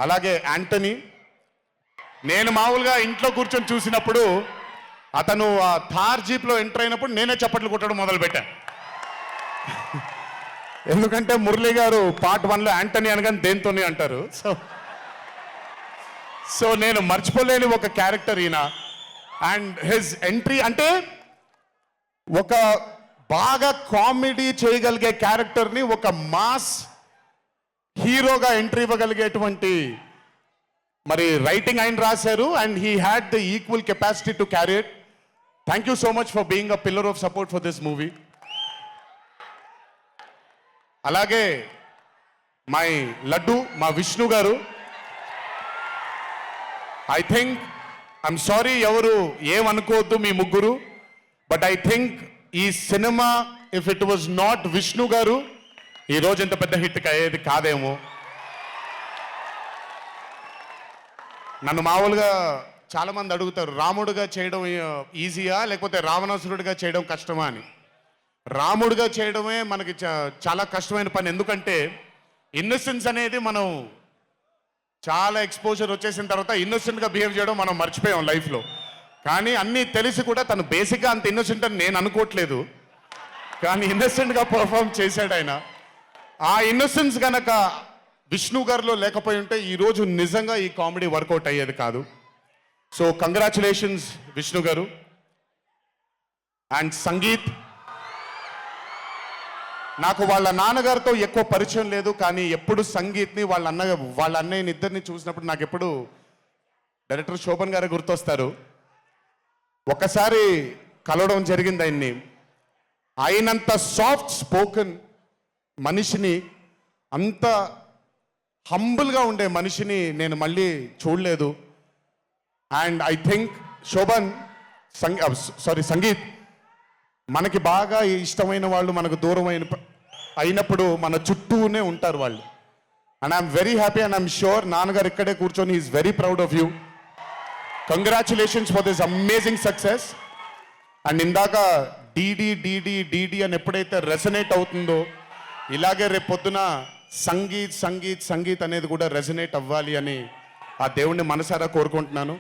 అలాగే యాంటనీ. నేను మామూలుగా ఇంట్లో కూర్చొని చూసినప్పుడు అతను ఆ థార్ జీప్లో ఎంటర్ అయినప్పుడు నేనే చప్పట్లు కొట్టడం మొదలుపెట్టాను. ఎందుకంటే మురళి గారు పార్ట్ 1లో యాంటనీ అనగానే దేంతోనే అంటారు. సో నేను మర్చిపోలేని ఒక క్యారెక్టర్ ఈయన. అండ్ హిజ్ ఎంట్రీ అంటే ఒక బాగా కామెడీ చేయగలిగే క్యారెక్టర్ని ఒక మాస్ హీరోగా ఎంట్రీ ఇవ్వగలిగేటువంటి మరి రైటింగ్ ఆయన రాశారు. And he had the equal capacity to carry it. Thank you so much for being a pillar of support for this movie. అలాగే మై లడ్డు మా విష్ణు గారు. ఐ థింక్ ఐఎమ్ సారీ ఎవరు ఏమనుకోవద్దు మీ ముగ్గురు, బట్ ఐ థింక్ ఈ cinema if it was not Vishnu గారు ఈ రోజు ఇంత పెద్ద హిట్ అయ్యేది కాదేమో. నన్ను మామూలుగా చాలా మంది అడుగుతారు రాముడుగా చేయడం ఈజీయా లేకపోతే రావణాసురుడిగా చేయడం కష్టమా అని. రాముడిగా చేయడమే మనకి చాలా కష్టమైన పని. ఎందుకంటే ఇన్నోసెన్స్ అనేది మనం చాలా ఎక్స్పోజర్ వచ్చేసిన తర్వాత ఇన్నోసెంట్గా బిహేవ్ చేయడం మనం మర్చిపోయాం లైఫ్లో. కానీ అన్నీ తెలిసి కూడా తను బేసిక్గా అంత ఇన్నోసెంట్ అని నేను అనుకోవట్లేదు, కానీ ఇన్నోసెంట్గా పర్ఫామ్ చేశాడు ఆయన. ఆ ఇన్నోసెన్స్ గనక విష్ణు గారిలో లేకపోయి ఉంటే ఈరోజు నిజంగా ఈ కామెడీ వర్కౌట్ అయ్యేది కాదు. సో కంగ్రాచులేషన్స్ విష్ణు గారు. అండ్ సంగీత్, నాకు వాళ్ళ నాన్నగారితో ఎక్కువ పరిచయం లేదు, కానీ ఎప్పుడు సంగీత్ని వాళ్ళ అన్నయ్యని ఇద్దరిని చూసినప్పుడు నాకు ఎప్పుడు డైరెక్టర్ శోభన్ గారే గుర్తొస్తారు. ఒకసారి కలవడం జరిగింది ఆయన్ని. అయినంత సాఫ్ట్ స్పోకెన్ మనిషిని, అంత హంబుల్గా ఉండే మనిషిని నేను మళ్ళీ చూడలేదు. And I think Shobhan Sangeeth, మనకి బాగా ఇష్టమైన వాళ్ళు మనకు దూరం అయినప్పుడు మన చుట్టూనే ఉంటారు వాళ్ళు. And I'm very happy and I'm sure నాన్నగారు ఇక్కడే కూర్చొని is very proud of you. Congratulations for this amazing success. And ఇందాక డీడీ డీడీ డీడీ అని ఎప్పుడైతే రెసనేట్ అవుతుందో ఇలాగే రేపు పొద్దున సంగీత్ సంగీత్ సంగీత్ అనేది కూడా రెసనేట్ అవ్వాలి అని ఆ దేవుణ్ణి మనసారా కోరుకుంటున్నాను.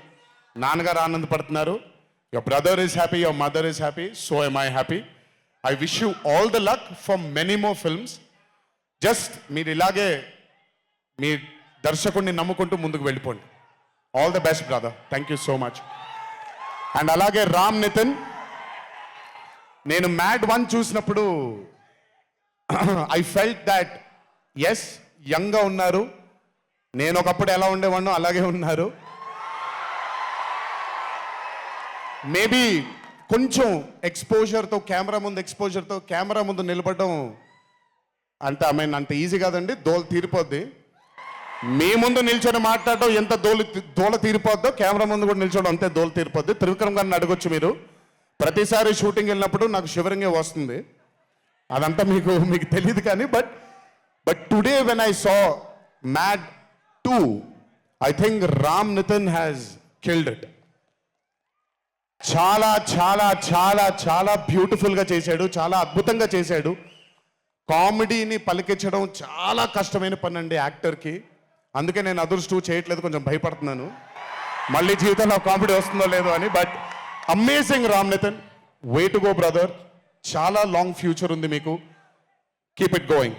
నాన్నగారు ఆనందపడుతున్నారు. Your brother is happy, your mother is happy, so am I happy. I wish you all the luck for many more films. Just మీరు ఇలాగే మీ దర్శకుడిని నమ్ముకుంటూ ముందుకు వెళ్ళిపోండి. All the best brother. Thank you so much. And అలాగే రామ్ నితిన్, నేను mad 1 చూసినప్పుడు I felt that yes యంగ్గా ఉన్నారు, నేను ఒకప్పుడు ఎలా ఉండేవాడినో అలాగే ఉన్నారు. మేబీ కొంచెం ఎక్స్పోజర్తో కెమెరా ముందు నిలబడడం అంటే అంత ఈజీ కాదండి, దోల తీరిపోద్ది. మీ ముందు నిల్చొని మాట్లాడడం ఎంత దోల తీరిపోద్దో కెమెరా ముందు కూడా నిల్చోవడం అంతే దోల తీరిపోద్ది. త్రివిక్రమ్ గారిని అడగొచ్చు మీరు. ప్రతిసారి షూటింగ్ వెళ్ళినప్పుడు నాకు షివరింగే వస్తుంది. అదంతా మీకు తెలియదు కానీ but today when I saw Mad 2 I think Ram Nitin has killed it. చాలా చాలా చాలా చాలా బ్యూటిఫుల్గా చేశాడు, చాలా అద్భుతంగా చేశాడు. కామెడీని పలికించడం చాలా కష్టమైన పని అండి యాక్టర్కి. అందుకే నేను అదర్స్ 2 చేయట్లేదు, కొంచెం భయపడుతున్నాను మళ్ళీ జీవితంలో కామెడీ వస్తుందో లేదో అని. But amazing Ram Nitin, way to go brother. చాలా లాంగ్ ఫ్యూచర్ ఉంది మీకు. Keep it going.